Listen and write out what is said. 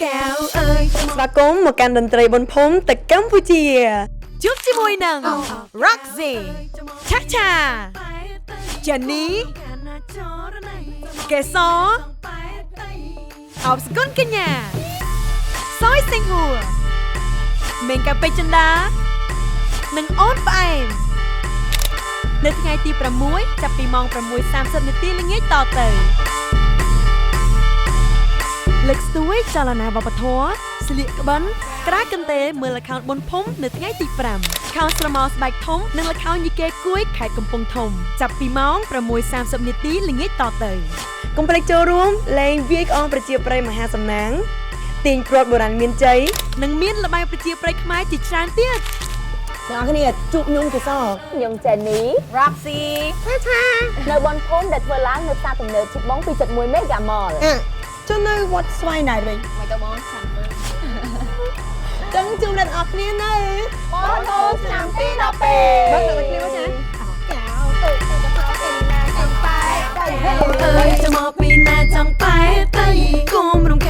កែវអើយស្វាគមន៍មកកាន់តន្ត្រីបុណ្យភូមិទៅកម្ពុជាជួបជាមួយនឹង Roxy Cha-Cha Jenny កេសរអបសគុណកញ្ញាសយសិង្ហួរមេងកាពេចិន្តានិងអូនផ្អែមនៅថ្ងៃទី6ចាប់ពីម៉ោង 6:30 នាទីល្ងាចតទៅលើកស្ទួយចលនាវប្បធម៌ស្លៀកក្បិនក្រាកន្ទេលមើលល្ខោនបុណ្យភូមិនៅថ្ងៃទី5ខោស្រមោលស្បែកធំនិងល្ខោនយីកេគួយខេត្តកំពង់ធំចាប់ពីម៉ោង 6:30 នាទីល្ងាចតទៅកុំភ្លេចចូលរួមលេងវាយក្អមប្រជាប្រិយមហាសំណាងទាញព្រ័ត្របុរាណមានជ័យនិងមានល្បែងប្រជាប្រិយខ្មែរជាច្រើនទៀតអ្នកគ្នាជួបខ្ញុំកេសរខ្ញុំ Jenny Roxy Cha-Cha នៅបនភូមិដែលធ្វើឡើងនៅផ្សារទំនើបជីបង 2.1 មេហ្គាម៉លចុះនៅវត្តស្វាយណៃវិញមិនទៅបងខាងមើលចឹងជួបអ្នកអរគ្នានៅបនភូមិឆ្នាំទី12បើទៅគ្នាមកចាចៅទៅទៅពីណាចង់បែកទៅអើយចាំមកពីណាចង់បែកទៅគុំរំ